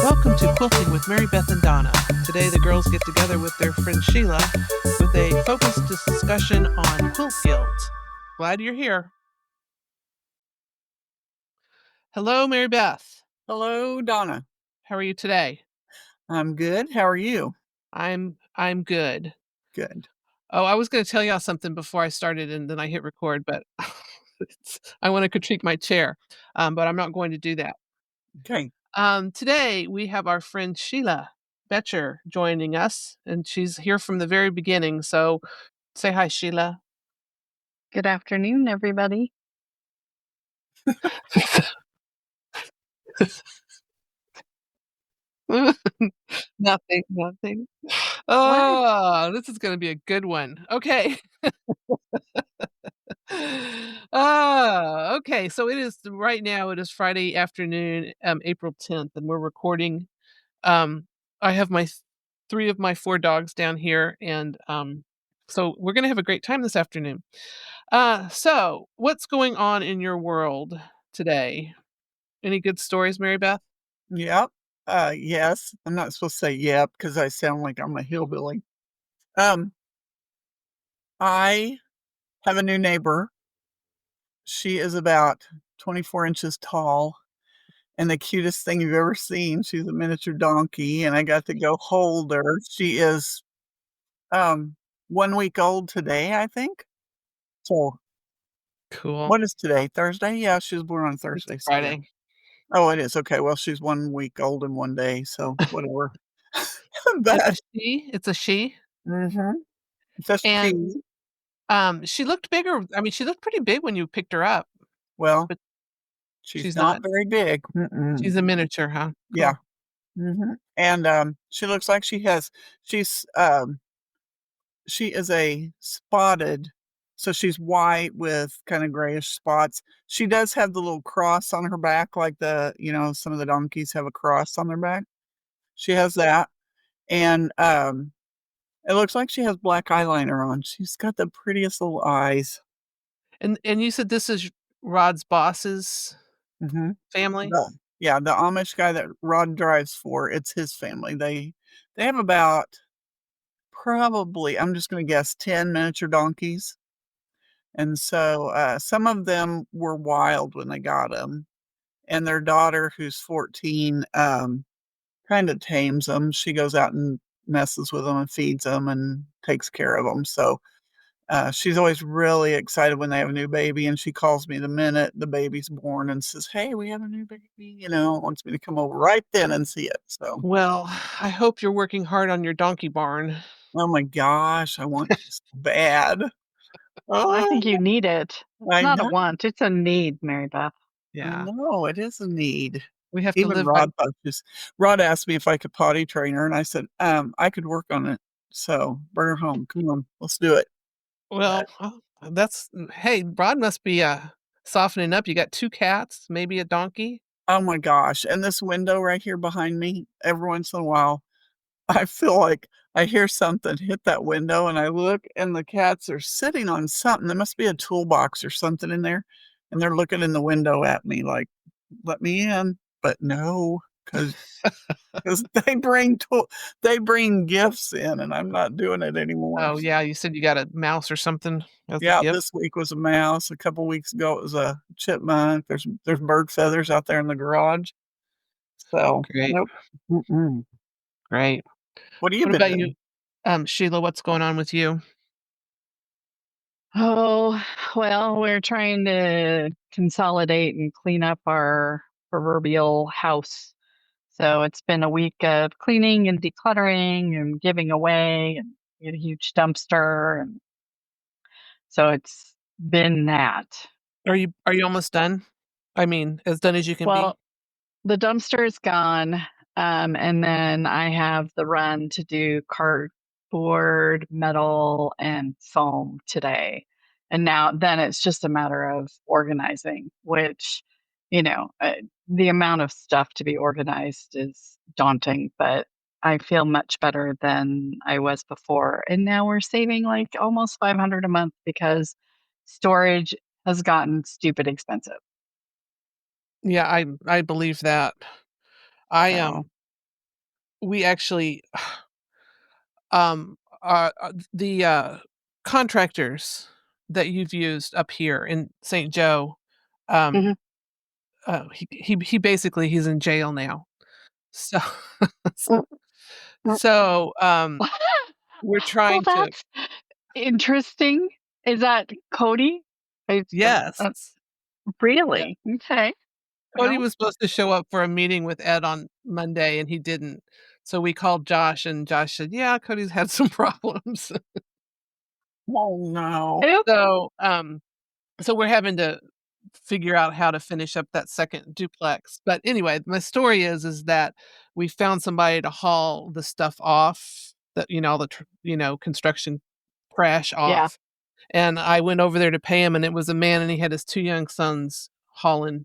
Welcome to Quilting with Mary Beth and Donna. Today the girls get together with their friend Sheila with a focused discussion on quilt guilds. Glad you're here. Hello, Mary Beth. Hello, Donna. How are you today? I'm good. How are you? I'm good. Good. Oh, I was going to tell y'all something before I started and then I hit record, but I want to critique my chair, but I'm not going to do that. Okay. Today we have our friend Sheila Betcher joining us, and she's here from the very beginning. So say hi, Sheila. Good afternoon, everybody. Nothing. Oh, this is gonna be a good one. Okay. Okay, so right now it is Friday afternoon, April 10th, and we're recording. I have 3 of my 4 dogs down here, and, so we're gonna have a great time this afternoon. So what's going on in your world today? Any good stories, Mary Beth? Yep. Yes. I'm not supposed to say yep because I sound like I'm a hillbilly. Um, I have a new neighbor. She is about 24 inches tall and the cutest thing you've ever seen. She's a miniature donkey, and I got to go hold her. She is 1 week old today, I think. So Cool. what is today? Thursday? Yeah, she was born on It's Thursday. So yeah. Friday. Oh, it is, okay, well, she's 1 week old in 1 day, so whatever. It's a But she, it's a she, mhm, it's she. and, she looked bigger. I mean, she looked pretty big when you picked her up, Well, but she's she's not not. very big, mm-mm, She's a miniature, huh? yeah, Cool. and, she looks like she's, she is a spotted, so she's white with kinda grayish spots. She does have the little cross on her back like some of the donkeys have a cross on their back. She has that, and, it looks like she has black eyeliner on. She's got the prettiest little eyes. And you said this is Rod's boss's Mhm. family? The Amish guy that Rod drives for, it's his family. They have about probably, I'm just gonna guess, 10 miniature donkeys, and so, some of them were wild when they got them, and their daughter, who's 14, kinda tames them. She goes out and messes with them and feeds them and takes care of them. So she's always really excited when they have a new baby, and she calls me the minute the baby's born and says, "Hey, we have a new baby," wants me to come over right then and see it. So, Well, I hope you're working hard on your donkey barn. oh my gosh, I want to so bad. I think Oh, you need it. It's I not a know, want, it's a need, Mary Beth. I Yeah. know, it is a need. We have to Even live by. Rod asked me if I could potty train her, and I said, I could work on it. So bring her home. Come on, let's do it. But Well, hey, Rod must be, softening up. You got 2 cats, maybe a donkey? oh my gosh, and this window right here behind me, every once in a while I feel like I hear something hit that window, and I look, and the cats are sitting on something. There must be a toolbox or something in there, and they're looking in the window at me like, "Let me in." But no, because they bring gifts in, and I'm not doing it anymore. Oh, yeah, you said you got a mouse or something as a Yeah, gift? this week was a mouse. A couple weeks ago, it was a chipmunk. There's bird feathers out there in the garage. So, Great, nope. Mm-mm. great. What have you What been about you, doing? Sheila, what's going on with you? Oh, well, we're trying to consolidate and clean up our proverbial house. So it's been a week of cleaning and decluttering and giving away, and we had a huge dumpster, and so it's been that. Are you almost done? I mean, as done as you can be? Well, the dumpster is gone, and then I have the run to do cardboard, metal, and foam today. And now then it's just a matter of organizing, which, you know, uh, the amount of stuff to be organized is daunting, but I feel much better than I was before. And now we're saving like almost 500 a month because storage has gotten stupid expensive. Yeah, I believe that. I, So we actually, the contractors that you've used up here in St. Joe, um, Mhm. he basically he's in jail now. So Mm, mm. so, we're Well, trying to that's interesting. Is that Cody? yes. Yeah. Really? Okay. Cody Well, was supposed to show up for a meeting with Ed on Monday, and he didn't. So we called Josh, and Josh said, "Yeah, Cody's had some problems." Oh, no. oops. So, so we're having to figure out how to finish up that second duplex. But anyway, my story is that we found somebody to haul the stuff off, that all the construction trash Yeah, off. And I went over there to pay him, and it was a man, and he had his 2 young sons hauling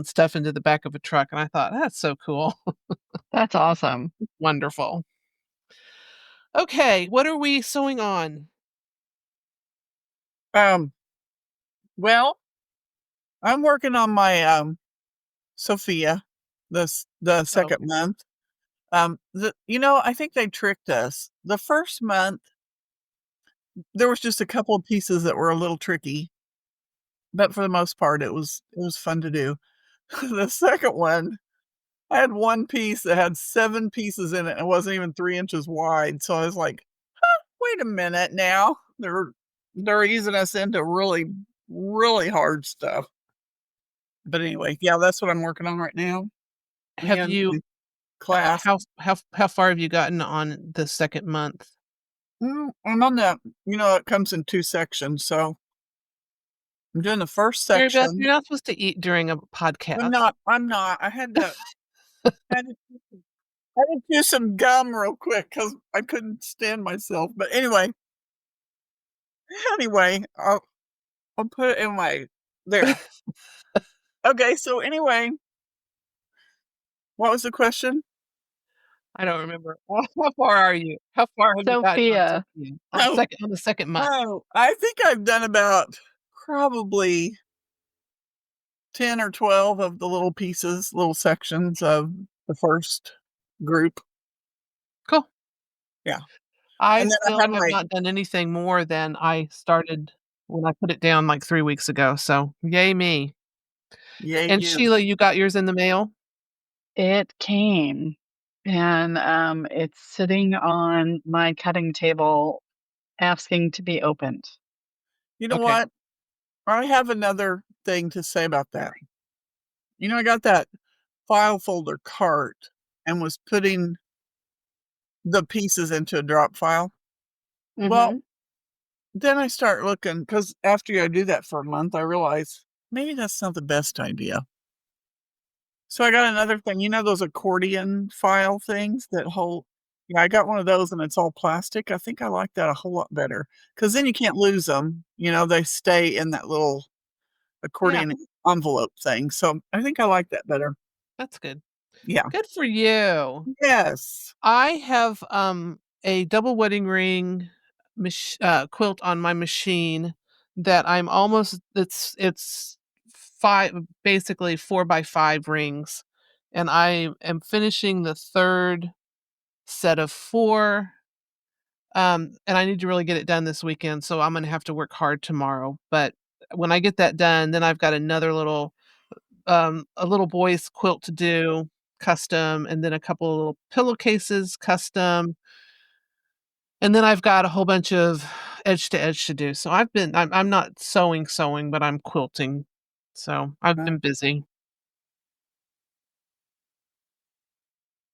stuff into the back of a truck, and I thought, "That's so cool." that's awesome. Wonderful. Okay, what are we sewing on? Um, well, I'm working on my, Sophia, the Oh, second month. I think they tricked us. The first month, there was just a couple of pieces that were a little tricky, but for the most part, it was fun to do. The second one, I had one piece that had 7 pieces in it, and it wasn't even 3 inches wide, so I was like, "Wait a minute now. They're easing us into really, really hard stuff." But anyway, yeah, that's what I'm working on right now, have and you my class. how far have you gotten on the 2nd month? I'm on it comes in 2 sections, so I'm doing the first Mary Beth, section. you're not supposed to eat during a I'm podcast. not I'm not. Had to I had to chew some gum real quick because I couldn't stand myself, but anyway, I'll put it in my there. Okay, so anyway, what was the question? I don't remember. How far are you? How far have you gotten on Sophia. Sophia? Oh, On the 2nd month? I think I've done about probably 10 or 12 of the little pieces, little sections of the first group. Cool. Yeah, I and then I still had have my not done anything more than I started when I put it down, like, 3 weeks ago, so yay me. yay And you. Sheila, you got yours in the mail? It came, and it's sitting on my cutting table asking to be opened. You know Okay. what? I have another thing to say about that. I got that file folder cart and was putting the pieces into a drop file. Well, Mhm. then I start looking because after I do that for a month, I realize maybe that's not the best idea. So I got another thing, those accordion file things that hold. Yeah, I got one of those and it's all plastic. I think I like that a whole lot better because then you can't lose them. They stay in that little Yeah, accordion envelope thing. So I think I like that better. that's good. Yeah. Good for you. Yes. I have, a double wedding ring quilt on my machine that I'm almost it's 5 basically 4 by 5 rings, and I am finishing the 3rd set of 4, and I need to really get it done this weekend, so I'm gonna have to work hard tomorrow, but when I get that done, then I've got another a little boy's quilt to do, custom, and then a couple of little pillowcases, custom, and then I've got a whole bunch of edge to edge to do. So I'm not sewing, but I'm quilting. So I've Uh, been busy.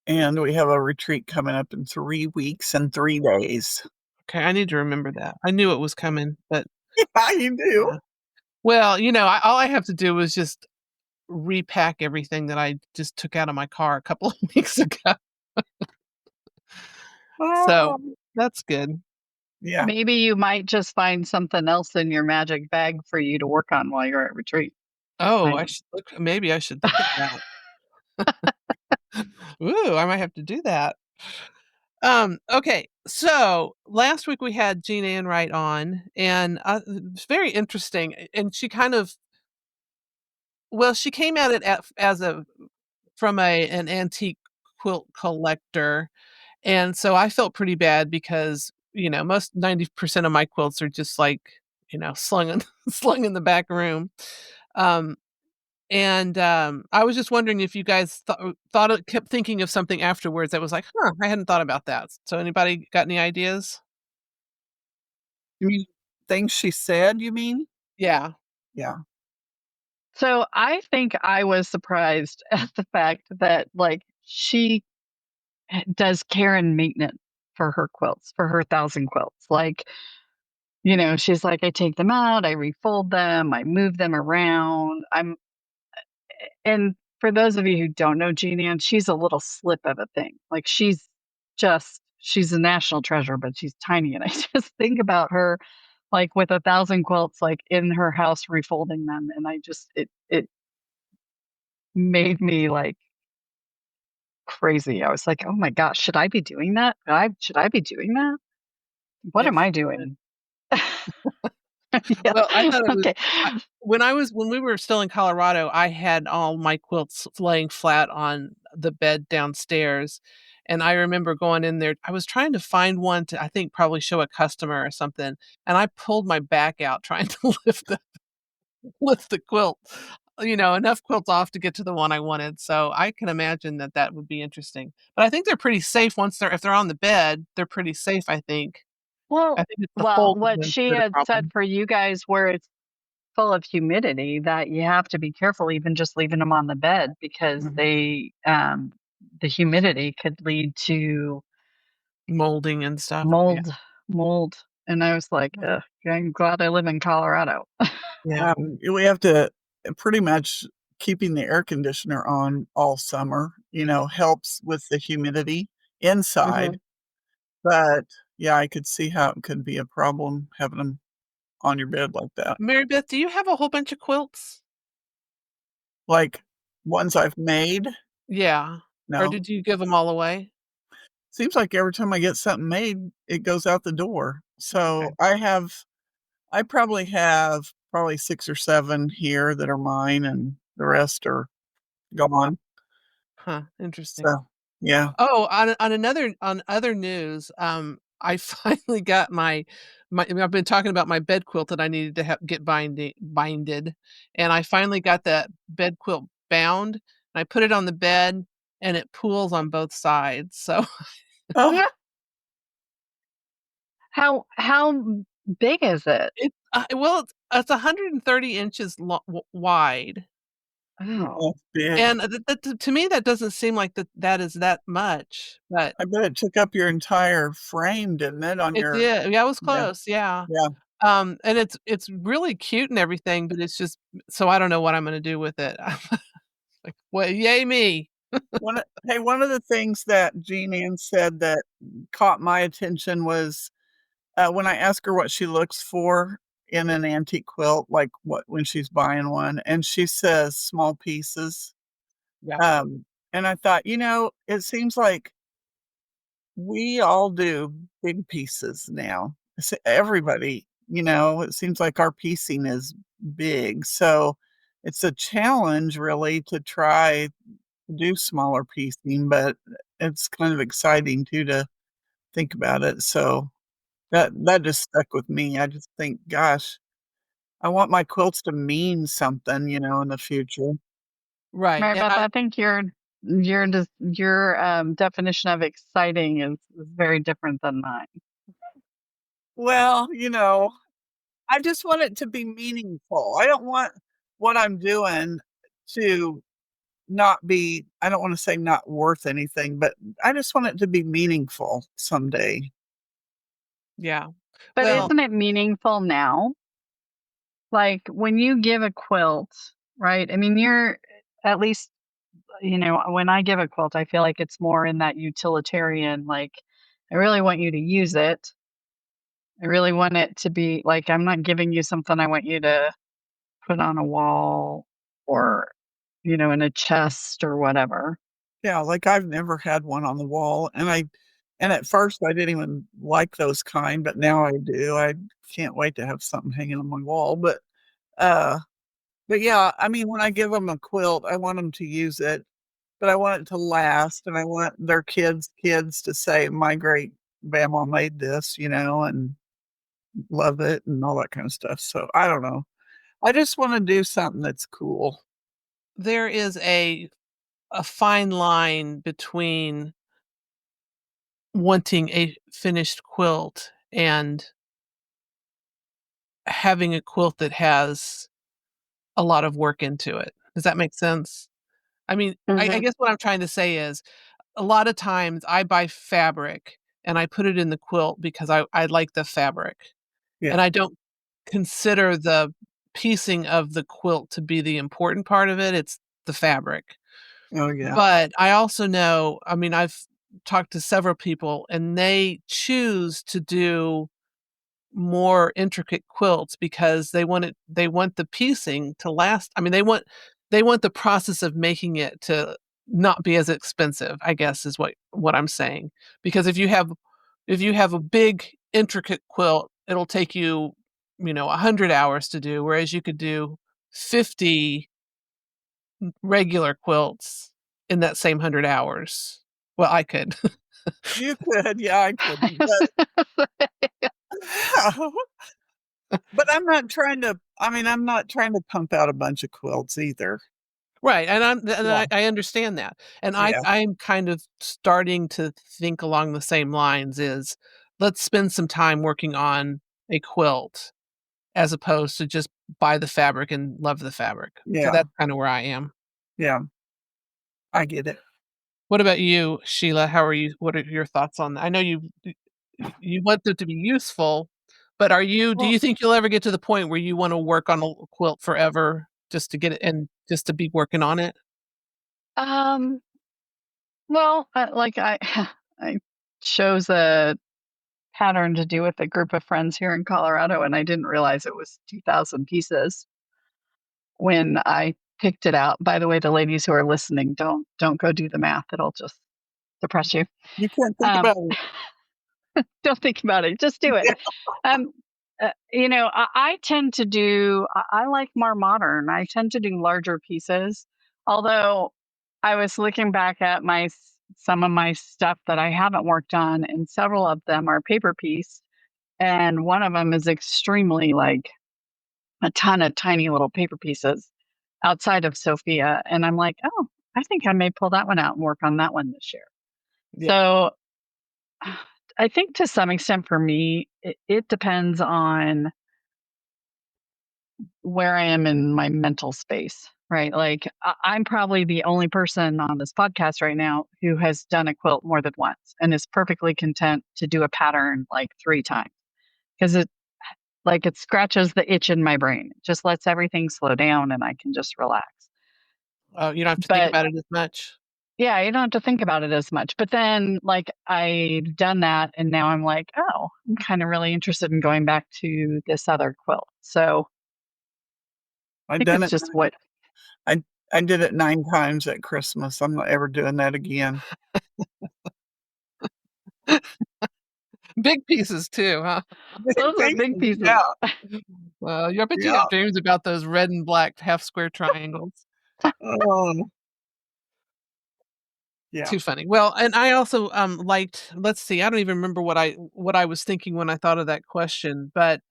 and we have a retreat coming up in 3 weeks and 3 days. Okay, I need to remember that. I knew it was coming, but Yeah, you do. yeah. Well, all I have to do is just repack everything that I just took out of my car a couple of weeks ago. So Oh, that's good. yeah. Maybe you might just find something else in your magic bag for you to work on while you're at retreat. Oh, I maybe I should look at that. Ooh, I might have to do that. Okay, so last week we had Jeananne write on, and it's very interesting. And she kind of, well, she came at it as a from an antique quilt collector, and so I felt pretty bad because, most 90% of my quilts are just like, slung in slung in the back room. Um, I was just wondering if you guys thought it kept thinking of something afterwards that was like, "Huh, I hadn't thought about that." So anybody got any ideas? You mean things she said, you mean? Yeah. Yeah. So I think I was surprised at the fact that like she does care and maintenance for her quilts, for her thousand quilts. Like, she's like, I take them out, I refold them, I move them around. And for those of you who don't know Jeananne, she's a little slip of a thing. Like she's a national treasure, but she's tiny. And I just think about her like with a thousand quilts like in her house refolding them. And it made me like crazy. I was like, oh my gosh, should I be doing that? Should I be doing that? What Yeah. am I doing? Yeah. Well, I thought it was Okay. I when we were still in Colorado, I had all my quilts laying flat on the bed downstairs, and I remember going in there I was trying to find one to, I think, probably show a customer or something, and I pulled my back out trying to lift the quilt, enough quilts off to get to the one I wanted, so I can imagine that that would be interesting. But I think they're pretty safe once if they're on the bed, they're pretty safe, I think. I Well, think it's the well, folding what them she that are the had said problem. for you guys where it's full of humidity that you have to be careful even just leaving them on the bed because Mhm. the humidity could lead to Molding and stuff, yeah. mold mold. And I was like, ugh, I'm glad I live in Colorado. Yeah. We have to pretty much keeping the air conditioner on all summer, helps with the humidity inside, Mhm. but, yeah, I could see how it could be a problem having them on your bed like that. Mary Beth, do you have a whole bunch of quilts? Like, ones I've made? Yeah. Or No. did you give them all away? Seems like every time I get something made, it goes out the door. Okay. So, I probably have probably 6 or 7 here that are mine, and the rest are gone. Huh, interesting. So, yeah. Oh, on other news, I finally got I mean, I've been talking about my bed quilt that I needed to get binded, and I finally got that bed quilt bound, and I put it on the bed, and it pools on both sides, so Oh, How big is it? it's 130 inches wide. Oh. that's big. And, to me, that doesn't seem like that is that much, but I bet it took up your entire frame, didn't it, on it your did. Yeah, I was yeah, close, yeah. yeah. And it's really cute and everything, but it's just so I don't know what I'm gonna do with it. Like, "Well, yay me." One of the things that Jean Ann said that caught my attention was, when I ask her what she looks for in an antique quilt, like, what when she's buying one, and she says small pieces, Yeah. um, and I thought, it seems like we all do big pieces now. Everybody, it seems like our piecing is big, so it's a challenge really to try to do smaller piecing, but it's kind of exciting too to think about it, so that just stuck with me. I just think, gosh, I want my quilts to mean something, in the future. Right, Mary and Beth, I think your definition of exciting is very different than mine. Well, I just want it to be meaningful. I don't want what I'm doing to not be I don't wanna say not worth anything, but I just want it to be meaningful someday. yeah. But Well, isn't it meaningful now? Like when you give a quilt, right? I mean, you're at least, when I give a quilt, I feel like it's more in that utilitarian, like, I really want you to use it. I really want it to be like, I'm not giving you something I want you to put on a wall or, in a chest or whatever. Yeah, like, I've never had one on the wall, and at first, I didn't even like those kind, but now I do. I can't wait to have something hanging on my wall, uh but, yeah, I mean, when I give them a quilt, I want them to use it but I want it to last, and I want their kids to say, "My great grandma made this," and love it and all that kind of stuff. So, I don't know. I just wanna do something that's cool. There is a fine line between wanting a finished quilt and having a quilt that has a lot of work into it. Does that make sense? I mean, I Mhm. guess what I'm trying to say is a lot of times I buy fabric and I put it in the quilt because I like the fabric, and Yeah. I don't consider the piecing of the quilt to be the important part of it, it's the fabric. Oh, yeah. But I also know, I mean, I've talked to several people and they choose to do more intricate quilts because they want the piecing to last. I mean, they want the process of making it to not be as expensive, I guess is what I'm saying. Because if you have a big intricate quilt, it'll take you, 100 hours to do, whereas you could do 50 regular quilts in that same 100 hours. Well, I could. You could, yeah, I couldn't, but I'm not trying to pump out a bunch of quilts either. Right, and Yeah, I understand that, and yeah, I'm kind of starting to think along the same lines is, let's spend some time working on a quilt as opposed to just buy the fabric and love the fabric. So yeah, that's kinda where I am. yeah, I get it. What about you, Sheila? How are you what are your thoughts on that? I know you want it to be useful, but do Well, you think you'll ever get to the point where you wanna work on a quilt forever just to get it and just to be working on it? Um, well, I I chose a pattern to do with a group of friends here in Colorado, and I didn't realize it was 2,000 pieces when I picked it out. By the way, the ladies who are listening, don't go do the math. It'll just depress you. you can't think Um, about it. don't think about it. Just do it. Um, I tend to do. I like more modern. I tend to do larger pieces. Although I was looking back at some of my stuff that I haven't worked on, and several of them are paper piece, and one of them is extremely like a ton of tiny little paper pieces outside of Sophia, and I'm like, oh, I think I may pull that one out and work on that one this year. Yeah. So I think to some extent for me, it depends on where I am in my mental space, right? Like I'm probably the only person on this podcast right now who has done a quilt more than once and is perfectly content to do a pattern like 3 times because it scratches the itch in my brain. It just lets everything slow down and I can just relax. Oh, you don't have to think But about it as much. yeah, you don't have to think about it as much. But then, like, I've done that, and now I'm like, oh, I'm kind of really interested in going back to this other quilt. So I I've think done it's it just what. I I did it 9 times at Christmas. I'm not ever doing that again. Big pieces too, huh? Big Those are big pieces, pieces. yeah, Well, I bet you yeah. have dreams about those red and black half square triangles. Oh, yeah. Too funny. Well, and I also, liked let's see, I don't even remember what I was thinking when I thought of that question, but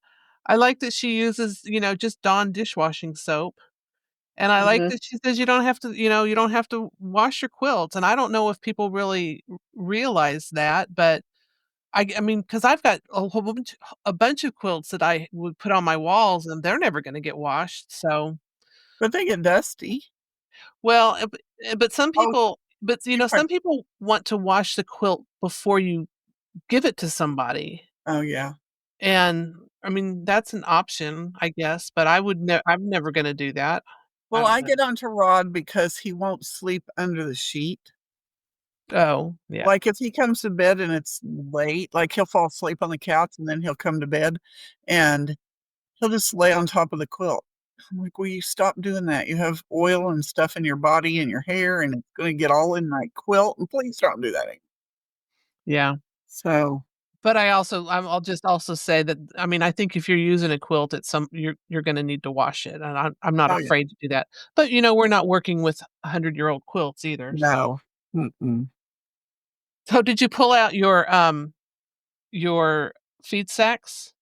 I like that she uses, just Dawn dishwashing soap, and I like Mhm. that she says you don't have to wash your quilts, and I don't know if people really realize that, but I mean, because 'cause I've got a bunch of quilts that I would put on my walls, and they're never gonna get washed, so But they get dusty. well, but Oh, you some people want to wash the quilt before you give it to somebody, oh, yeah. and, I mean, that's an option, I guess, but I'm never gonna do that. I Well, don't I know. get onto Rod because he won't sleep under the sheet. Oh, yeah. Like, if he comes to bed and it's late, like, he'll fall asleep on the couch, and then he'll come to bed, and he'll just lay on top of the quilt. I'm like, "Will you stop doing that? You have oil and stuff in your body and your hair, and it's gonna get all in my quilt, and please don't do that." Yeah. So, But I'll just also say that, I mean, I think if you're using a quilt, you're gonna need to wash it, and I'm not Oh, yeah. afraid to do that. But, we're not working with 100-year-old quilts either, so. No. Mm-mm. So did you pull out your feed sacks?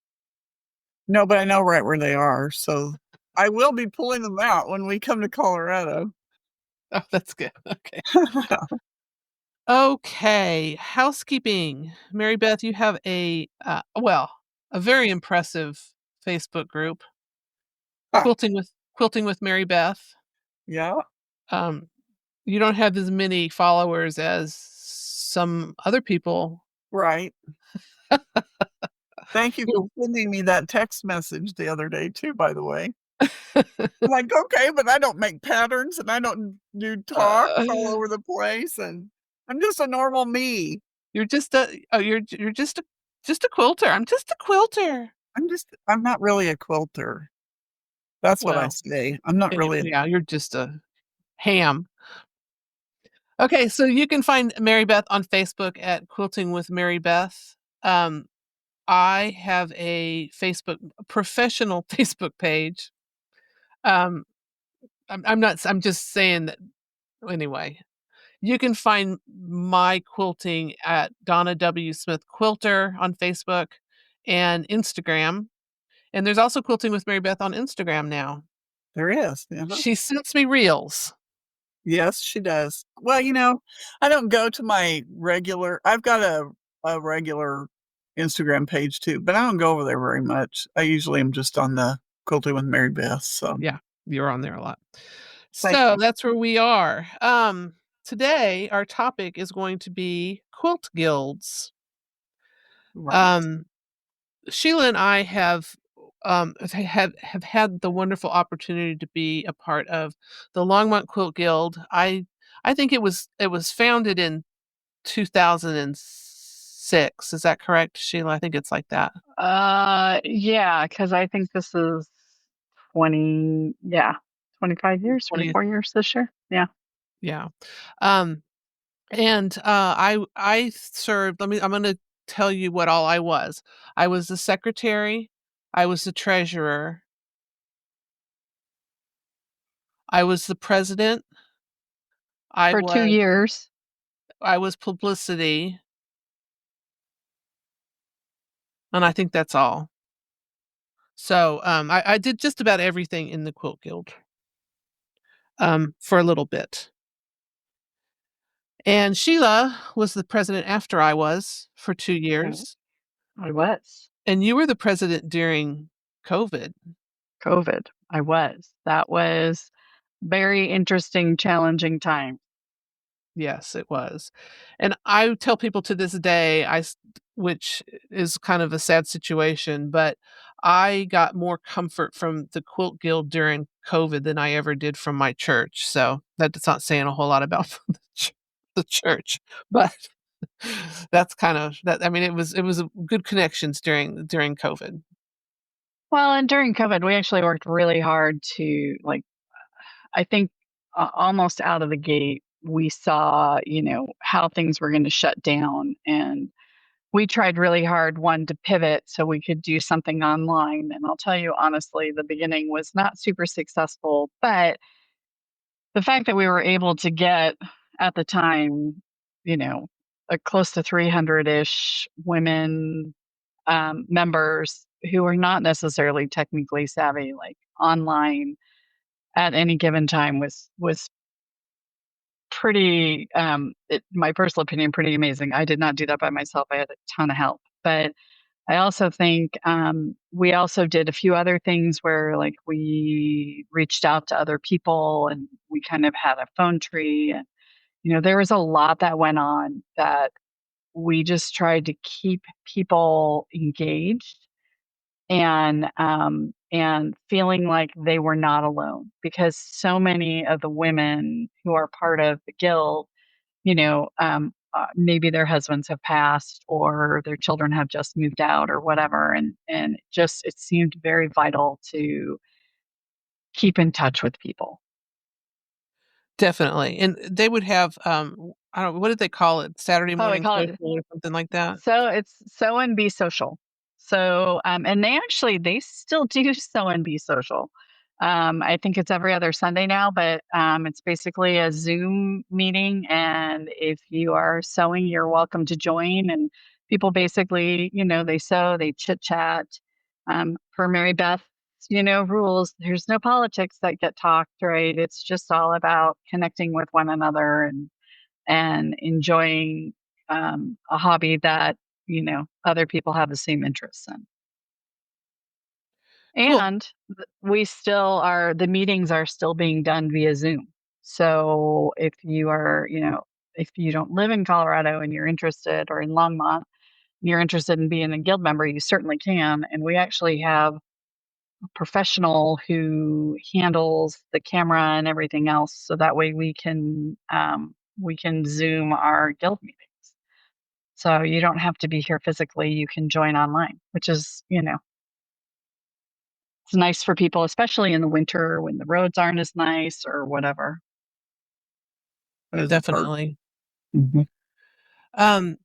No, but I know right where they are, so I will be pulling them out when we come to Colorado. Oh, that's good. Okay. Okay, housekeeping. Mary Beth, you have a very impressive Facebook group, Ah, Quilting with Mary Beth. yeah, Um, you don't have as many followers as some other people. right. Thank you for You sending me that text message the other day too, by the way. I'm like, "Okay, but I don't make patterns and I don't do talks all uh, over the place, and I'm just a normal me. you're just a quilter. I'm just a quilter. I'm not really a quilter." That's what I Well, say. I'm not anyway, really a yeah, you're just a ham. Okay, so you can find Mary Beth on Facebook at Quilting with Mary Beth. Um, I have a professional Facebook page. Um, I'm not, I'm just saying that anyway. You can find my quilting at Donna W. Smith Quilter on Facebook and Instagram. And there's also Quilting with Mary Beth on Instagram now. There is, uh-huh. She sends me reels. Yes, she does. Well, I don't go to my regular I've got a regular Instagram page too, but I don't go over there very much. I usually am just on the Quilting with Mary Beth, so Yeah, you're on there a lot. thank So you. that's where we are. Today our topic is going to be quilt guilds. Right. Um, Sheila and I have had the wonderful opportunity to be a part of the Longmont Quilt Guild. I think it was founded in 2006. Is that correct, Sheila? I think it's like that. Yeah, because I think this is 25 years, 20, 24 years this year. Yeah. yeah. Um, and I served. I'm going to tell you what all I was. I was the secretary. I was the treasurer. I was the president. I For 2 was years. I was publicity, and I think that's all. So, I did just about everything in the Quilt Guild, for a little bit. And Sheila was the president after I was for 2 Okay. years, I was. and you were the president during COVID. COVID. I was. That was very interesting, challenging time. Yes, it was. And I tell people to this day, which is kind of a sad situation, but I got more comfort from the Quilt Guild during COVID than I ever did from my church. So that's not saying a whole lot about the church, but that's kind of that. I mean, it was good connections during COVID. Well, and during COVID, we actually worked really hard to, like, I think, almost out of the gate, we saw, how things were gonna shut down, and we tried really hard, one, to pivot so we could do something online, and I'll tell you honestly, the beginning was not super successful, but the fact that we were able to get, at the time, you know, close to 300-ish women, members who are not necessarily technically savvy, like, online at any given time was pretty, my personal opinion, pretty amazing. I did not do that by myself. I had a ton of help. But I also think we also did a few other things where, like, we reached out to other people and we kind of had a phone tree. And, there was a lot that went on that we just tried to keep people engaged and feeling like they were not alone because so many of the women who are part of the guild, maybe their husbands have passed or their children have just moved out or whatever, and just it seemed very vital to keep in touch with people. Definitely, and they would have, I don't know, what did they call it? Saturday Oh, we morning call social it or something like that? so it's Sew and Be Social. So, and they still do Sew and Be Social. I think it's every other Sunday now, but it's basically a Zoom meeting. And if you are sewing, you're welcome to join. And people basically, they sew, they chit chat. For Mary Beth, rules, there's no politics that get talked, right? It's just all about connecting with one another and enjoying a hobby that other people have the same interests in. Cool. And we still are the meetings are still being done via Zoom. So if you don't live in Colorado and you're interested, or in Longmont, and you're interested in being a guild member, you certainly can. And we actually have a professional who handles the camera and everything else, so that way we can Zoom our guild meetings. So you don't have to be here physically, you can join online, which is, it's nice for people, especially in the winter when the roads aren't as nice or whatever. As a perk. Definitely. Mhm. Um,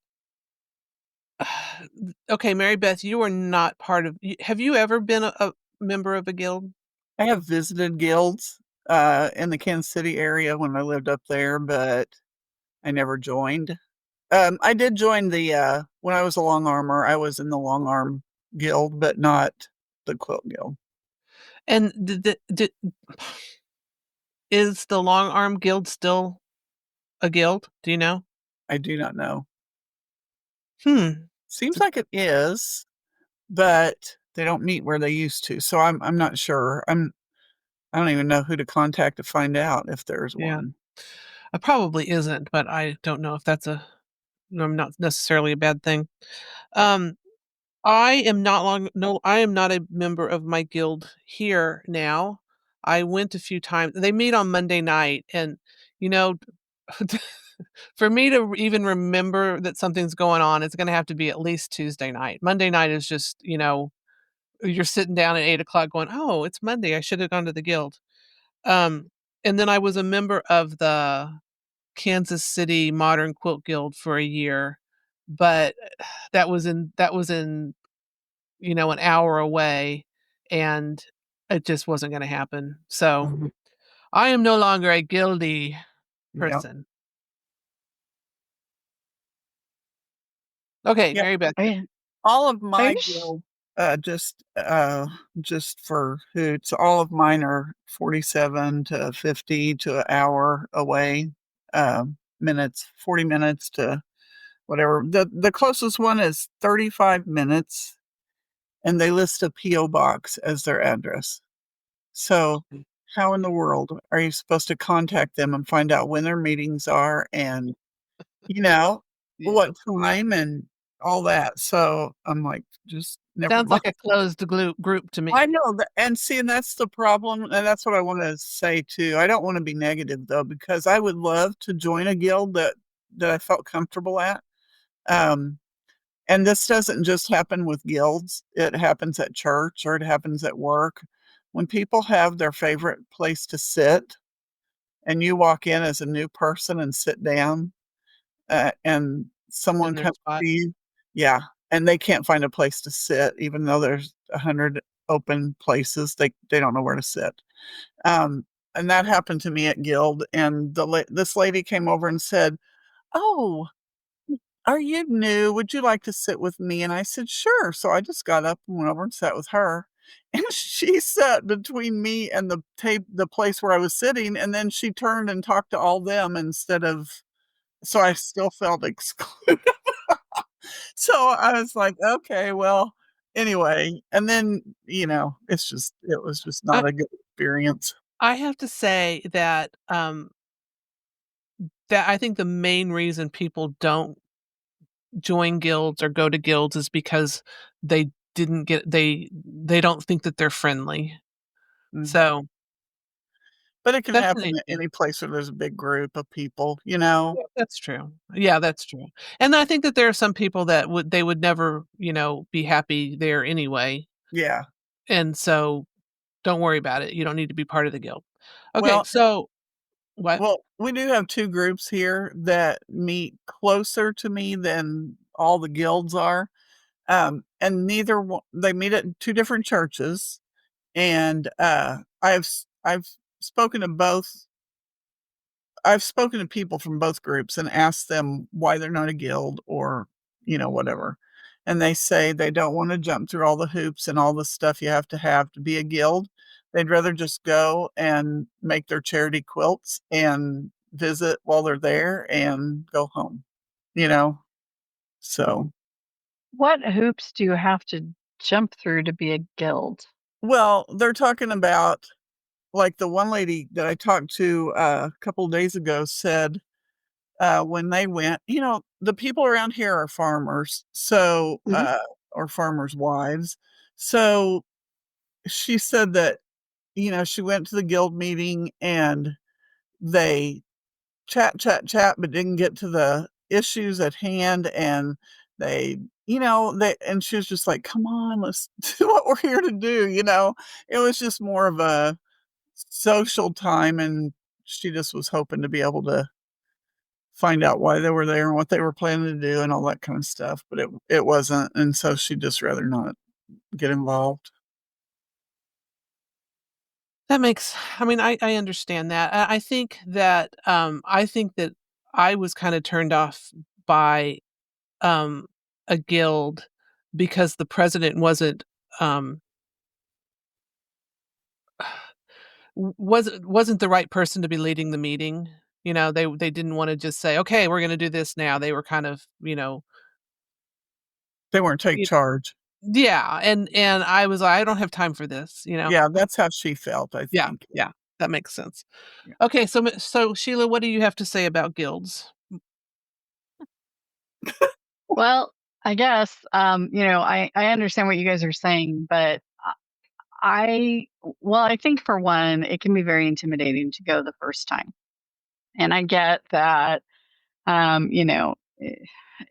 okay, Mary Beth, you are not part of have you ever been a member of a guild? I have visited guilds, in the Kansas City area when I lived up there, but I never joined. I did join when I was a long armor, I was in the long arm guild, but not the quilt guild. And is the Long Arm Guild still a guild? Do you know? I do not know. Hmm. Seems like it is, but they don't meet where they used to. So I'm not sure. I don't even know who to contact to find out if there's Yeah. one. It probably isn't, but I don't know if that's not necessarily a bad thing. Um, I am not a member of my guild here now. I went a few times. They meet on Monday night, and you know, for me to even remember that something's going on, it's going to have to be at least Tuesday night. Monday night is just, you're sitting down at 8 o'clock going, "Oh, it's Monday. I should have gone to the guild." Um, and then I was a member of the Kansas City Modern Quilt Guild for a year, but that was in an hour away, and it just wasn't gonna happen. So, Mhm. I am no longer a guilty Yeah. person. Okay, Yeah. Mary Beth. Are you, All of are my you guild, just for hoots, all of mine are 47 to 50 to an hour away, minutes, 40 minutes to whatever. The closest one is 35 minutes, and they list a PO box as their address. So, how in the world are you supposed to contact them and find out when their meetings are and, you know, what Yes. time and all that? So, I'm like, just never Sounds mind. like a closed group to I me. know that, and see, and that's the problem, and that's what I wanna say too. I don't wanna be negative though, because I would love to join a guild that I felt comfortable at. Um, and this doesn't just happen with guilds, it happens at church or it happens at work. When people have their favorite place to sit and you walk in as a new person and sit down, and In someone their comes spot. to you, yeah, and they can't find a place to sit even though there's 100 open places, they don't know where to sit. Um, and that happened to me at Guild, and this lady came over and said, "Oh, are you new? Would you like to sit with me?" And I said, "Sure." So I just got up and went over and sat with her. And she sat between me and the place where I was sitting, and then she turned and talked to all them instead of, so I still felt excluded. So I was like, "Okay, well, anyway." And then, it was just I not a good experience. I have to say that I think the main reason people don't join guilds or go to guilds is because they don't think that they're friendly. Mm. So, But it can that's an happen at issue. any place where there's a big group of people, you know? Yeah, that's true. Yeah, that's true. And I think that there are some people that would never, be happy there anyway. Yeah. And so don't worry about it. You don't need to be part of the guild. Okay, Well, so What? Well, we do have 2 groups here that meet closer to me than all the guilds are, and neither one they meet at 2 different churches, and, I've spoken to both I've spoken to people from both groups and asked them why they're not a guild or, whatever. And they say they don't wanna jump through all the hoops and all the stuff you have to be a guild. They'd rather just go and make their charity quilts and visit while they're there and go home, you know? So, What hoops do you have to jump through to be a guild? well, they're talking about like, the one lady that I talked to, a couple days ago said when they went, the people around here are farmers, so, Mhm. or farmers' wives. So she said that, she went to the guild meeting and they chat, chat, chat, but didn't get to the issues at hand. And and she was just like, come on, let's do what we're here to do. It was just more of a social time. And she just was hoping to be able to find out why they were there and what they were planning to do and all that kind of stuff, but it wasn't, and so she'd just rather not get involved. That makes I mean, I understand that. I think that I was kinda turned off by, um, a guild because the president um, wasn't the right person to be leading the meeting. They didn't wanna just say, "Okay, we're gonna do this now." They were kind of, They weren't take y charge. yeah, and I was like, "I don't have time for this," you know? Yeah, that's how she felt, I Yeah, think. yeah, that makes sense. Yeah. Okay, so Sheila, what do you have to say about guilds? Well, I guess, I understand what you guys are saying, but I well, I think for one, it can be very intimidating to go the first time. And I get that,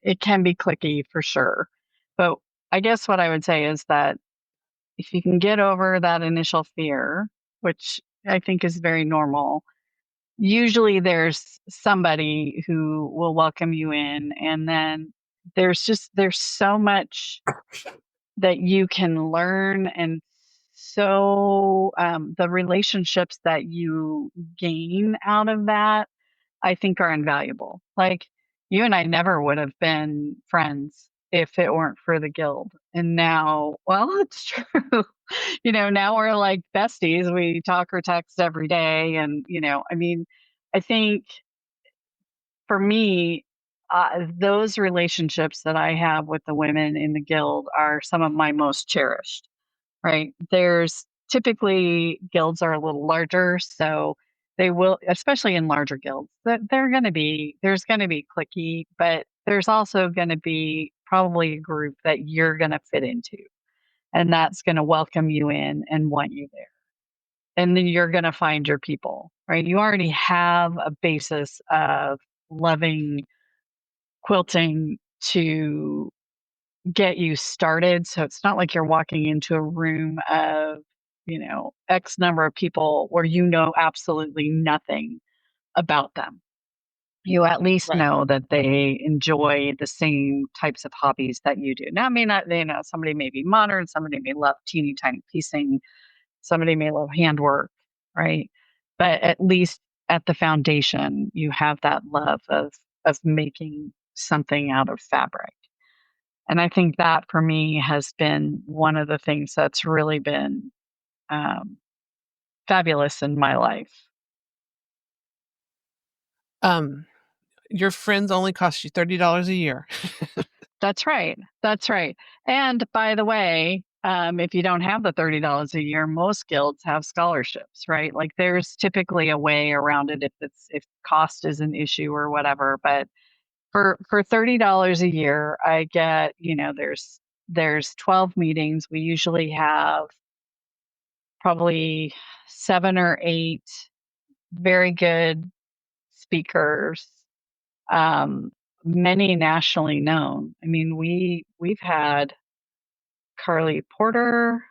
it can be clicky for sure. But I guess what I would say is that if you can get over that initial fear, which I think is very normal, usually there's somebody who will welcome you in. And then there's so much that you can learn, and so the relationships that you gain out of that, I think, are invaluable. Like, you and I never would have been friends if it weren't for the guild. And now, well, it's true. Now we're like besties. We talk or text every day. And, I mean, I think for me, those relationships that I have with the women in the guild are some of my most cherished, right? There's typically guilds are a little larger, so they will, especially in larger guilds, that there's going to be clicky, but there's also going to be probably a group that you're going to fit into, and that's going to welcome you in and want you there. And then you're going to find your people, right? You already have a basis of loving quilting to get you started, so it's not like you're walking into a room of, X number of people where you know absolutely nothing about them. You at least Right. know that they enjoy the same types of hobbies that you do. Now, I mean, not, somebody may be modern, somebody may love teeny tiny piecing, somebody may love handwork, right? But at least at the foundation, you have that love of making something out of fabric. And I think that for me has been one of the things that's really been um, fabulous in my life. Um, your friends only cost you $30 a year. That's right. That's right. And by the way, if you don't have the $30 a year, most guilds have scholarships, right? Like, there's typically a way around it if cost is an issue or whatever. But for $30 a year, I get, there's 12 meetings. We usually have probably 7 or 8 very good speakers, um, many nationally known. I mean, we've had Carly Porter,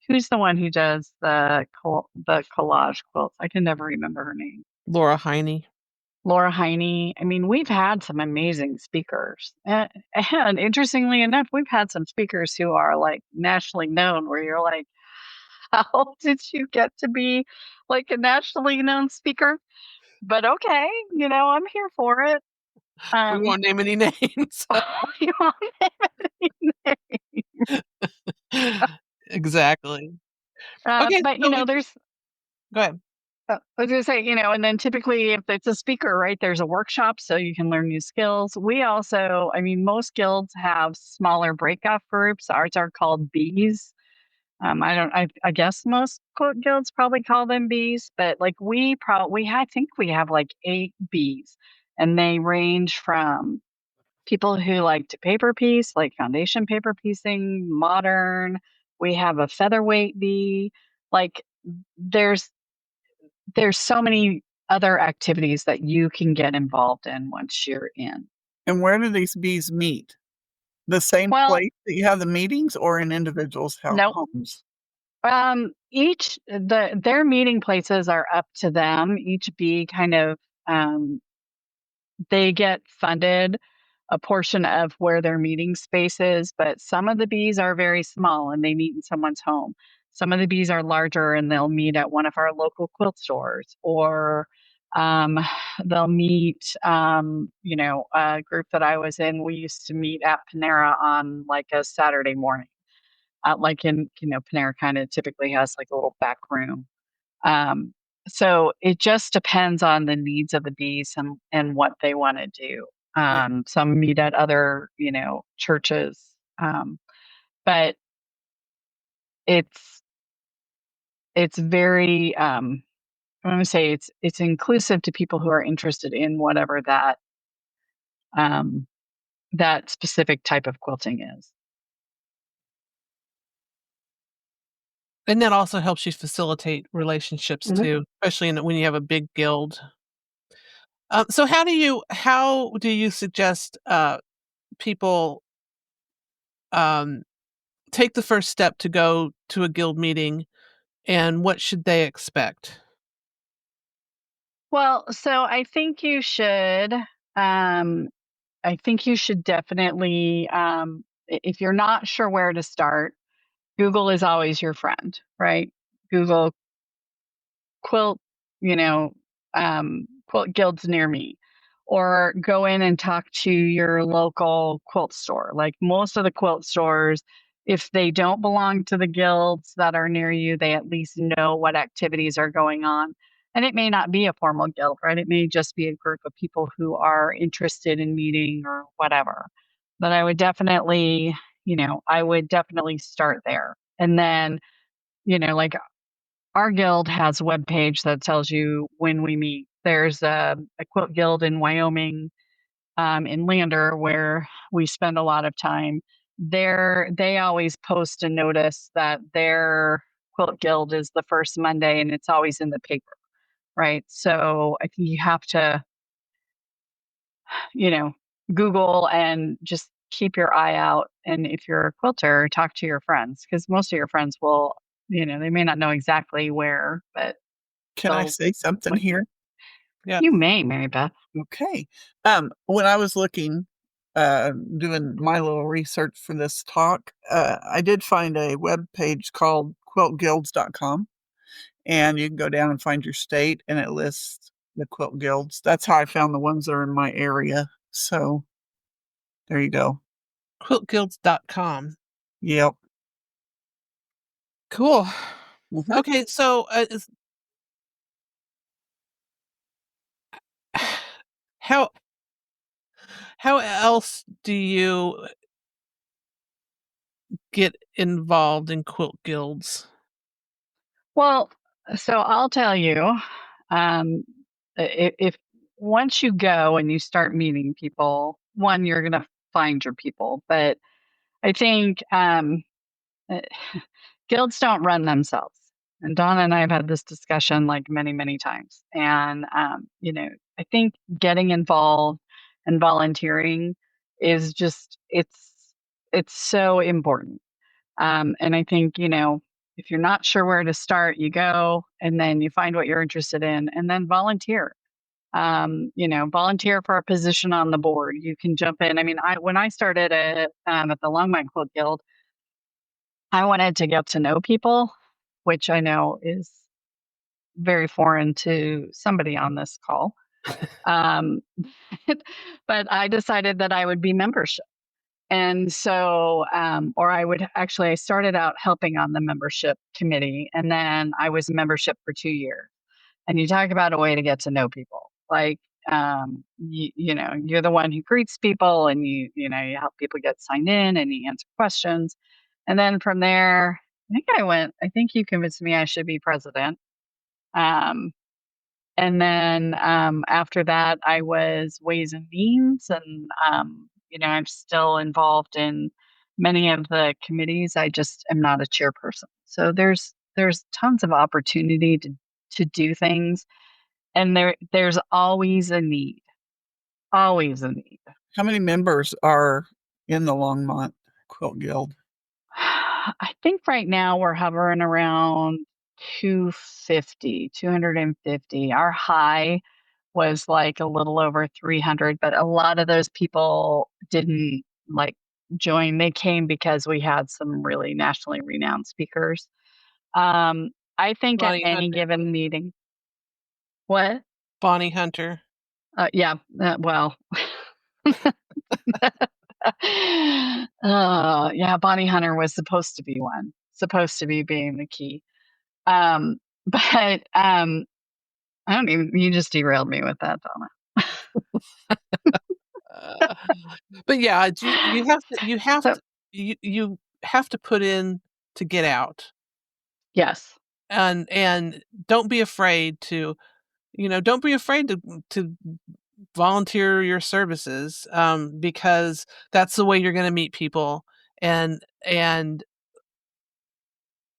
who's the one who does the collage quilts? I can never remember her name. Laura Heine. Laura Heine. I mean, we've had some amazing speakers. And interestingly enough, we've had some speakers who are like nationally known where you're like, how did you get to be like a nationally known speaker? But okay, I'm here for it. We Um, won't name any names. you want Exactly. Okay, but so there's go ahead. I was gonna say, and then typically if it's a speaker, right, there's a workshop so you can learn new skills. We also, I mean, most guilds have smaller breakout groups. Ours are called bees. I guess most guilds probably call them bees, but like I think we have like 8 bees, and they range from people who like to paper piece, like foundation paper piecing, modern. We have a featherweight bee. Like there's there's so many other activities that you can get involved in once you're in. And where do these bees meet? The same Well, place that you have the meetings or in individuals' no. homes? Each their meeting places are up to them. Each bee kind of um they get funded a portion of where their meeting space is, but some of the bees are very small and they meet in someone's home. Some of the bees are larger and they'll meet at one of our local quilt stores, or um, they'll meet, a group that I was in. We used to meet at Panera on like a Saturday morning. Like in, Panera kind of typically has like a little back room. um, so it just depends on the needs of the bees and what they want to do. Yeah. Some meet at other, churches, but it's it's very I want to say it's inclusive to people who are interested in whatever um, that specific type of quilting is. And that also helps you facilitate relationships Mhm. too, especially when you have a big guild. So how do you suggest people um, take the first step to go to a guild meeting, and what should they expect? Well, so um, I think you should definitely, if you're not sure where to start, Google is always your friend, right? Google quilt, quilt guilds near me, or go in and talk to your local quilt store. Like most of the quilt stores, if they don't belong to the guilds that are near you, they at least know what activities are going on. And it may not be a formal guild, right? It may just be a group of people who are interested in meeting or whatever. But I would definitely start there. And then, like our guild has a web page that tells you when we meet. There's a quilt guild in Wyoming, in Lander, where we spend a lot of time. They always post a notice that their quilt guild is the first Monday, and it's always in the paper, right? So I think you have to, you know, Google and just keep your eye out. And if you're a quilter, talk to your friends, because most of your friends will, they may not know exactly where, but Can I they'll say something point. here? Yeah. You may, Mary Beth. Okay. When I was looking, doing my little research for this talk, I did find a web page called quiltguilds.com, and you can go down and find your state, and it lists the quilt guilds. That's how I found the ones that are in my area. So there you go. Quiltguilds.com. Yep. Cool. Mhm. Okay, so how how else do you get involved in quilt guilds? Well, so I'll tell you, um, if once you go and you start meeting people, one, you're gonna find your people. But I think uh, guilds don't run themselves. And Donna and I have had this discussion like many, many times. And I think getting involved and volunteering is just it's so important. And I think, if you're not sure where to start, you go and then you find what you're interested in and then volunteer. volunteer for a position on the board. You can jump in. I mean, when I started at the Longmont Quilt Guild, I wanted to get to know people, which I know is very foreign to somebody on this call. Um, but I decided that I would be membership. And so, I started out helping on the membership committee, and then I was membership for 2 years. And you talk about a way to get to know people. Like, you're the one who greets people, and you help people get signed in, and you answer questions. And then from there, I think you convinced me I should be president. Um, and then after that, I was Ways and Means, and I'm still involved in many of the committees. I just am not a chairperson. So there's tons of opportunity to do things, and there's always a need, always a need. How many members are in the Longmont Quilt Guild? I think right now we're hovering around 250. Our high was like a little over 300, but a lot of those people didn't like join. They came because we had some really nationally renowned speakers. I think at Bonnie any Hunter. given meeting, what? Bonnie Hunter. Yeah, well, yeah, Bonnie Hunter was supposed to be one, supposed to be being the key. Um, but I don't even, you just derailed me with that, Uh, but yeah, you have to Donna. So, you have to put in to get out. yes. And don't be afraid to, don't be afraid to volunteer your services, because that's the way you're gonna meet people. And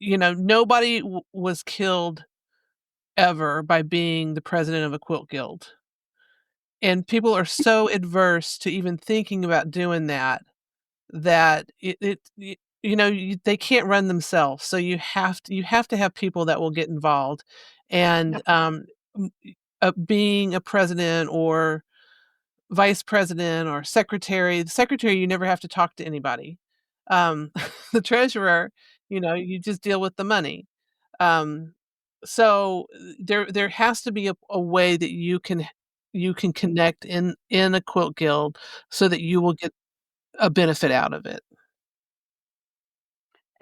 nobody was killed ever by being the president of a quilt guild. And people are so adverse to even thinking about doing that, that they can't run themselves. So you have to have people that will get involved. And Yep. m- being a president or vice president or secretary, the secretary, you never have to talk to anybody. um the treasurer, you just deal with the money. um so there has to be a way that you can connect in a quilt guild, so that you will get a benefit out of it.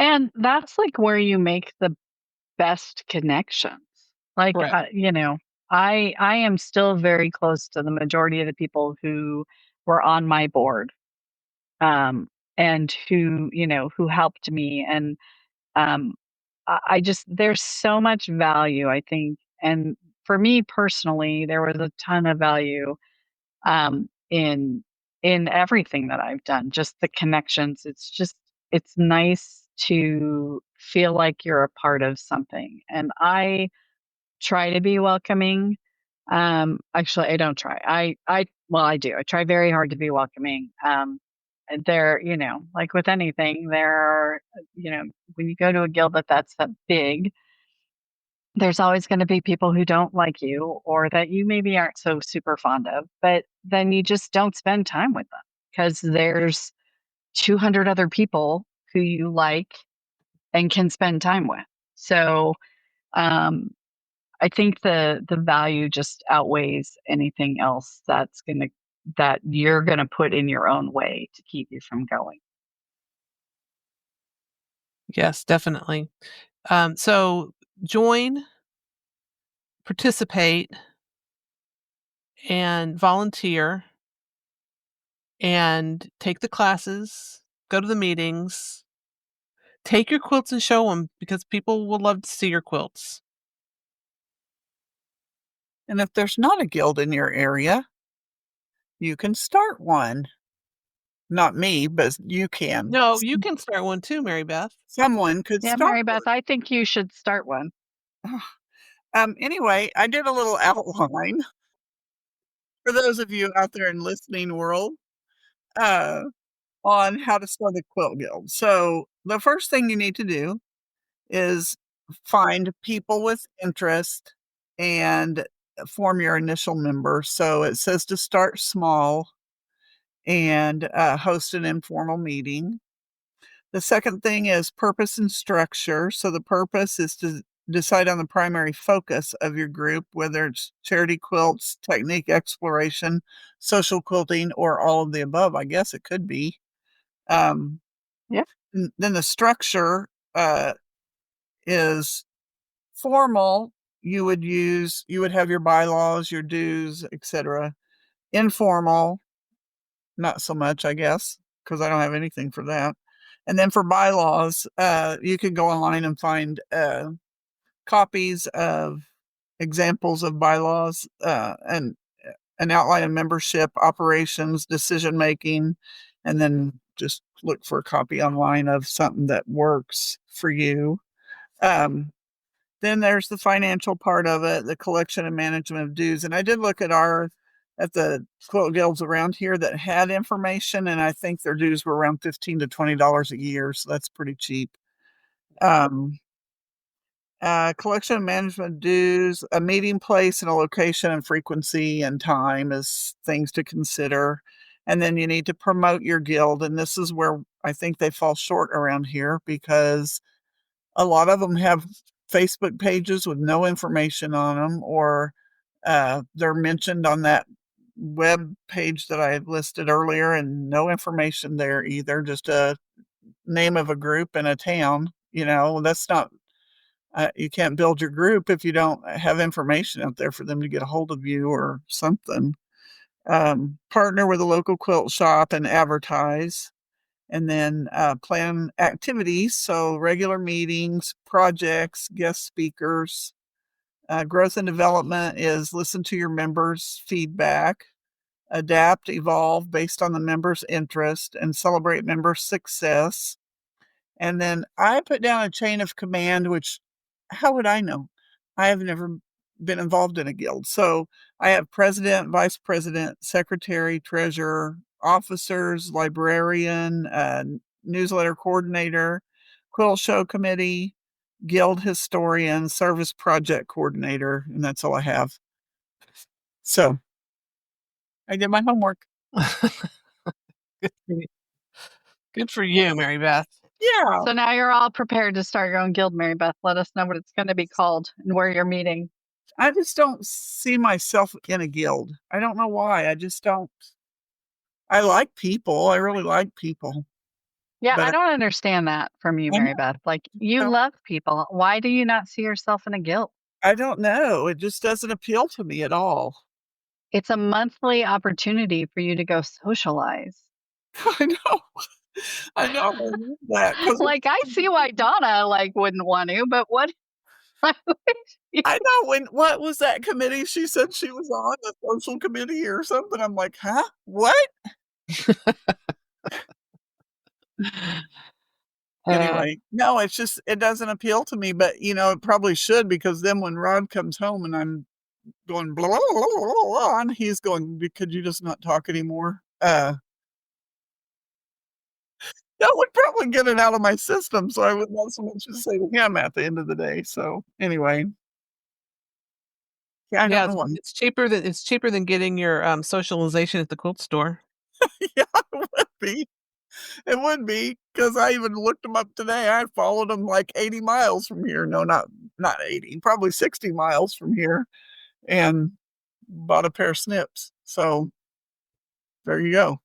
And that's like where you make the best connections. Like, Correct. I am still very close to the majority of the people who were on my board, and who helped me. And um, I just, there's so much value, I think. And for me personally, there was a ton of value in everything that I've done, just the connections. It's nice to feel like you're a part of something. And I try to be welcoming. Actually, I don't try. Well, I do. I try very hard to be welcoming. And there, like with anything, there are, when you go to a guild that's that big, there's always going to be people who don't like you, or that you maybe aren't so super fond of, but then you just don't spend time with them because there's 200 other people who you like and can spend time with. So, um, I think the value just outweighs anything else that you're gonna put in your own way to keep you from going. Yes, definitely. So join, participate, and volunteer, and take the classes, go to the meetings, take your quilts and show them, because people will love to see your quilts. And if there's not a guild in your area, you can start one. Not me, but you can. No, you can start one too, Mary Beth. Someone could Yeah, start Mary one. Beth, I think you should start one. Anyway, I did a little outline for those of you out there in listening world, uh, on how to start a quilt guild. So the first thing you need to do is find people with interest and form your initial member. So it says to start small and host an informal meeting. The second thing is purpose and structure. So the purpose is to decide on the primary focus of your group, whether it's charity quilts, technique exploration, social quilting, or all of the above. I guess it could be. Um, Yeah. then the structure is formal. You would have your bylaws, your dues, etc. Informal, not so much, I guess, because I don't have anything for that. And then for bylaws, you could go online and find copies of examples of bylaws and an outline of membership, operations, decision making, and then just look for a copy online of something that works for you. Um, then there's the financial part of it, the collection and management of dues. And I did look at the quilt guilds around here that had information, and I think their dues were around $15 to $20 a year, so that's pretty cheap. Um, collection and management dues, a meeting place and a location and frequency and time is things to consider. And then you need to promote your guild, and this is where I think they fall short around here because a lot of them have Facebook pages with no information on them, or they're mentioned on that web page that I listed earlier and no information there either, just a name of a group and a town. That's not, you can't build your group if you don't have information out there for them to get a hold of you or something. Partner with a local quilt shop and advertise, and then plan activities. So regular meetings, projects, guest speakers. Growth and development is listen to your members' feedback, adapt, evolve based on the members' interest, and celebrate member success. And then I put down a chain of command, which how would I know? I have never been involved in a guild. So I have president, vice president, secretary, treasurer, officers, librarian, newsletter coordinator, quilt show committee, guild historian, service project coordinator, and that's all I have. So I did my homework. Good for you. Good for you, Mary Beth. Yeah. So now you're all prepared to start your own guild, Mary Beth. Let us know what it's going to be called and where you're meeting. I just don't see myself in a guild. I don't know why. I just don't. I like people. I really like people. Yeah, I But don't understand that from you, I Mary Beth. Like, you know, love people. Why do you not see yourself in a guild? I don't know. It just doesn't appeal to me at all. It's a monthly opportunity for you to go socialize. I know. I know that because Like, I see why Donna, like, wouldn't want to, but what why would you? I know what was that committee she said she was on, the social committee or something? I'm like, huh? What? Uh, Anyway, no, it's just it doesn't appeal to me, but it probably should because then when Rod comes home and I'm going blah blah blah blah, blah, blah and he's going, could you just not talk anymore? That would probably get it out of my system, so I would not so much as say to him at the end of the day. So anyway, yeah, I don't yeah, know what. it's cheaper than getting your socialization at the quilt store. Yeah, it would be. It would be because I even looked him up today. I followed him like 80 miles from here. No, not 80, probably 60 miles from here, and bought a pair of snips. So there you go.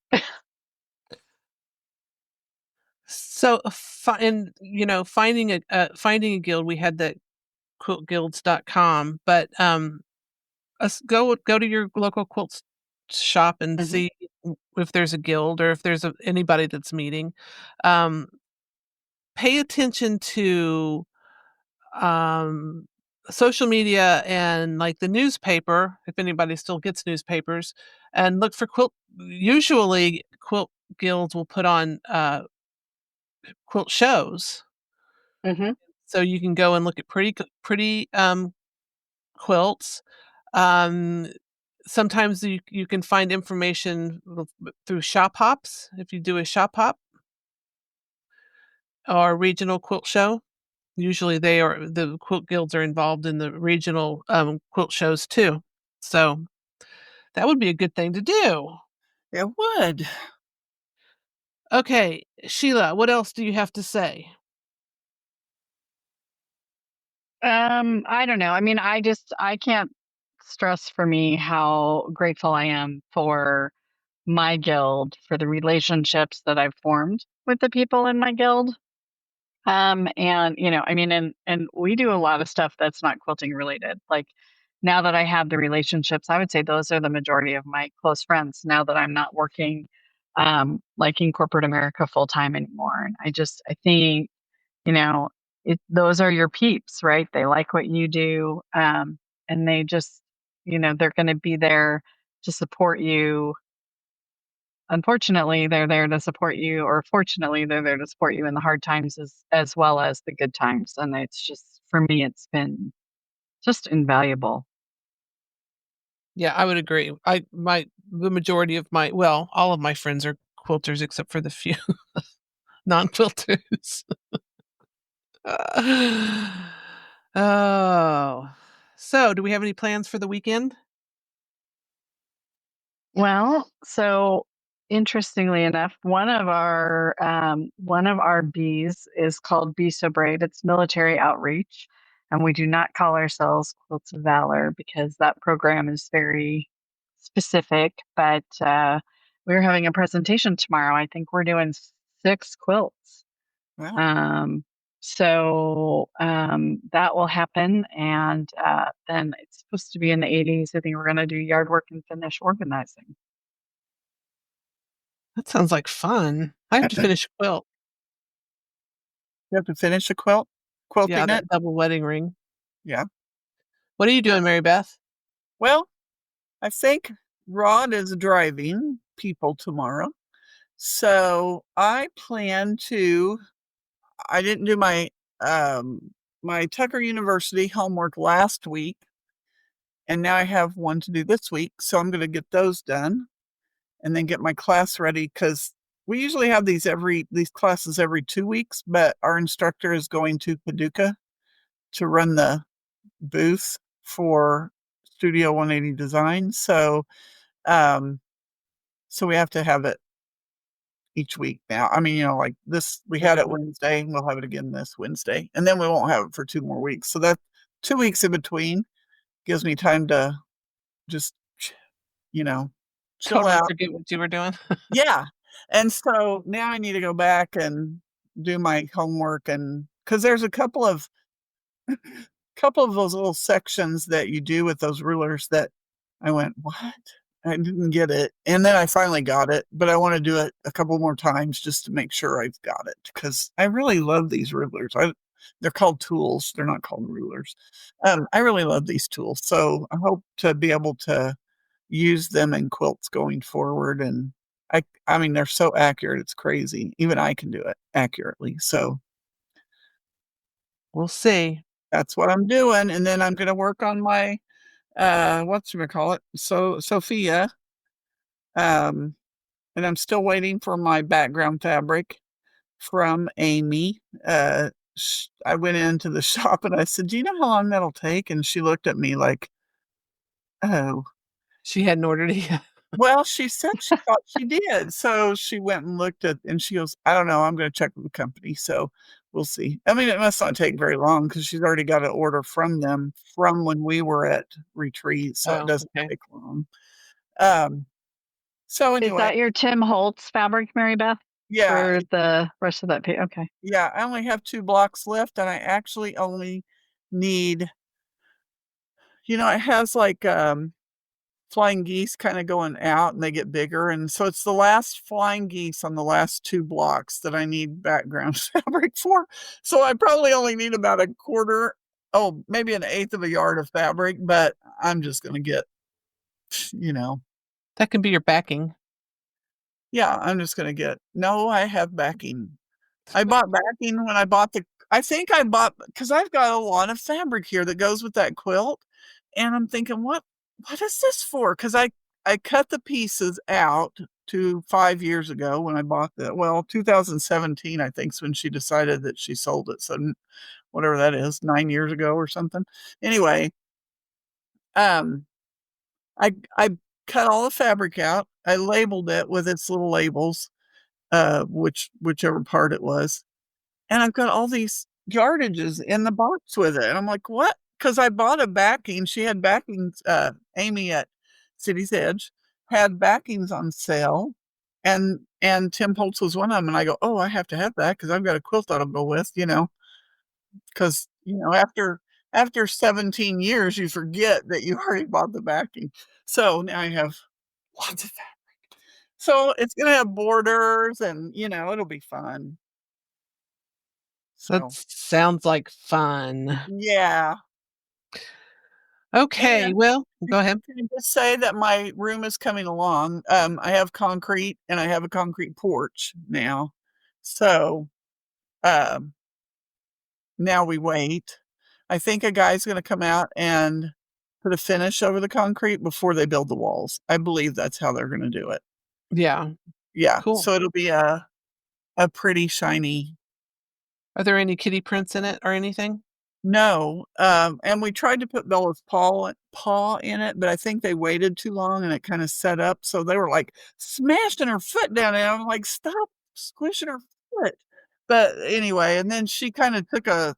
So, and finding a guild, we had the quiltguilds.com, but go to your local shop and Mhm. see if there's a guild or if there's anybody that's meeting. Um, Pay attention to um, social media and like the newspaper, if anybody still gets newspapers, and look for usually quilt guilds will put on quilt shows, Mhm. so you can go and look at pretty quilts. Um, Sometimes you can find information through shop hops if you do a shop hop or regional quilt show. Usually the quilt guilds are involved in the regional quilt shows too. So that would be a good thing to do. It would. Okay, Sheila, what else do you have to say? I don't know. I mean, I can't stress for me how grateful I am for my guild, for the relationships that I've formed with the people in my guild. And I mean, and we do a lot of stuff that's not quilting related. Like now that I have the relationships, I would say those are the majority of my close friends now that I'm not working like in corporate America full time anymore. And I think, you know, those are your peeps, right? They like what you do. And they just, they're going to be there to support you. Unfortunately, they're there to support you, or fortunately, they're there to support you in the hard times as well as the good times. And it's just for me, it's been just invaluable. Yeah, I would agree. The majority of all of my friends are quilters except for the few non-quilters. Oh. So, do we have any plans for the weekend? Well, so interestingly enough, one of our bees is called Be So Brave. It's military outreach, and we do not call ourselves Quilts of Valor because that program is very specific. But we're having a presentation tomorrow. I think we're doing 6 quilts. Well, That will happen, and then it's supposed to be in the 80s. I think we're going to do yard work and finish organizing. That sounds like fun. I have to you finish a quilt. have to finish a quilt, Yeah, quilting it. that double wedding ring. Yeah. What are you doing, Mary Beth? Well, I think Rod is driving people tomorrow. So I plan to, I didn't do my Tucker University homework last week, and now I have one to do this week. So I'm going to get those done and then get my class ready because we usually have these classes every 2 weeks, but our instructor is going to Paducah to run the booth for Studio 180 Design. Um, so we have to have it each week now. I mean, like this, we had it Oh, Wednesday, and we'll have it again this Wednesday, and then we won't have it for 2 more weeks. So that 2 weeks in between gives me time to just, you know, chill totally out. forget what you were doing. Yeah. And so now I need to go back and do my homework, and because there's a couple of those little sections that you do with those rulers that I went, what? I didn't get it. And then I finally got it, but I want to do it a couple more times just to make sure I've got it because I really love these rulers. They're called tools. They're not called rulers. I really love these tools. So I hope to be able to use them in quilts going forward. And I mean, they're so accurate. It's crazy. Even I can do it accurately. So We'll see. that's what I'm doing. And then I'm going to work on my whatchamacallit, so Sophia. Um, and I'm still waiting for my background fabric from Amy. I went into the shop and I said, "Do you know how long that'll take?" And she looked at me like, "Oh." She hadn't ordered it yet. Well, she said she thought she did. So she went and looked at, and she goes, "I don't know. I'm going to check with the company." So we'll see. I mean, it must not take very long because she's already got an order from them from when we were at retreat. So it Oh, doesn't okay. take long. Um, so Is anyway, that your Tim Holtz fabric, Mary Beth, yeah, for the rest of that page? Okay. yeah, I only have 2 blocks left, and I actually only need, it has like flying geese kind of going out and they get bigger. And so it's the last flying geese on the last 2 blocks that I need background fabric for. So I probably only need about a quarter, oh, maybe an eighth of a yard of fabric, but I'm just going to get, you know, That can be your backing. yeah, I'm just going to get, no, I have backing. I bought backing when I bought I think I bought, because I've got a lot of fabric here that goes with that quilt. And I'm thinking, what is this for? Because I cut the pieces out to 5 years ago when I bought 2017, I think, is when she decided that she sold it. So whatever that is, 9 years ago or something. Anyway, um, I cut all the fabric out. I labeled it with its little labels, whichever part it was. And I've got all these yardages in the box with it. And I'm like, what? Because I bought a backing. She had backings, Amy at City's Edge had backings on sale. And Tim Holtz was one of them. And I go, oh, I have to have that because I've got a quilt that'll go with, because after 17 years you forget that you already bought the backing. So now I have lots of fabric. So it's gonna have borders and it'll be fun. That So sounds like fun. yeah. Okay, And well, go ahead. can I just say that my room is coming along. I have concrete and I have a concrete porch now. So um now we wait. I think a guy's gonna come out and put a finish over the concrete before they build the walls. I believe that's how they're gonna do it. Yeah, Yeah, cool. so it'll be a pretty shiny. Are there any kitty prints in it or anything? No, and we tried to put Bella's paw in it, but I think they waited too long and it kinda set up, so they were, like, smashing her foot down, and I'm like, "Stop squishing her foot." But anyway, and then she kinda took a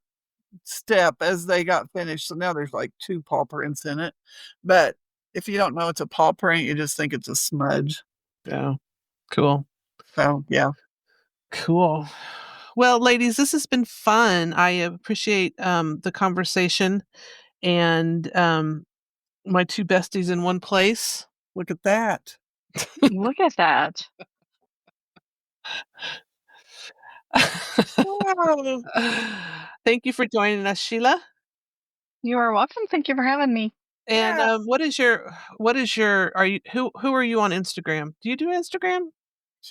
step as they got finished, so now there's, like, 2 paw prints in it, but if you don't know it's a paw print, you just think it's a smudge. Yeah, cool. So, yeah. Cool. Well, ladies, this has been fun. I appreciate the conversation and my two besties in one place. Look at that. Look at that. Wow. Thank you for joining us, Sheila. You are welcome. Thank you for having me. And Yeah. what is your are you who are you on Instagram? Do you do Instagram?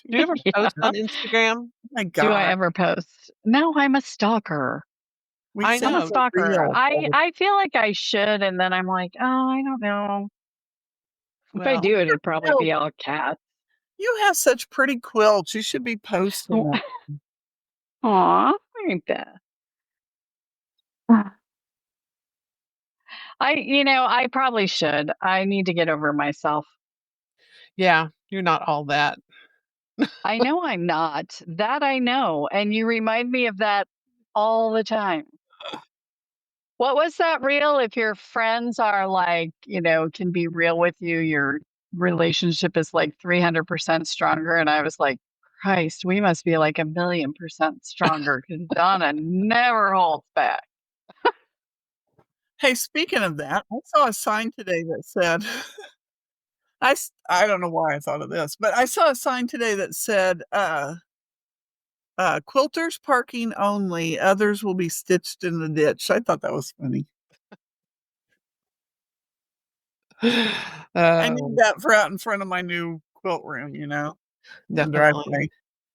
Do you ever post Yeah. on Instagram? My Do I god. ever post? No, I'm a stalker. We I send I'm a know. the stalker. reels all I the I feel like I should, and then I'm like, oh, I don't know. If I Well, do, it'd probably no, be all cats. you have such pretty quilts, you should be posting them. Aw, ain't that? I probably should. I need to get over myself. yeah, you're not all that. I know I'm not. That I know. And you remind me of that all the time. What was that reel? If your friends are like, can be real with you, your relationship is like 300% stronger. And I was like, Christ, we must be like 1,000,000% stronger because Donna never holds back. Hey, speaking of that, I saw a sign today that said I don't know why I thought of this, but I saw a sign today that said, "Quilters parking only, others will be stitched in the ditch." I thought that was funny. I need Oh, that for out in front of my new quilt room, in the definitely. driveway.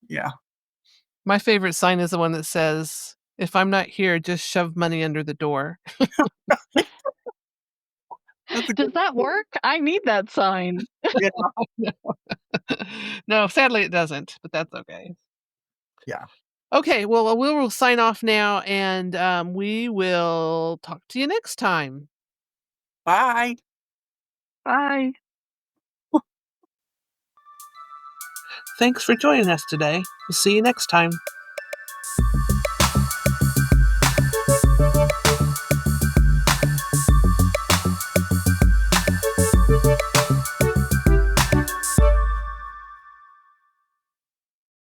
Yeah. My favorite sign is the one that says, "If I'm not here, just shove money under the door." That's a Does good that one. work? I need that sign. Yeah, No. No, sadly it doesn't, but that's okay. yeah. Okay, well, we will sign off now, and, we will talk to you next time. Bye. Bye. Thanks for joining us today. We'll see you next time.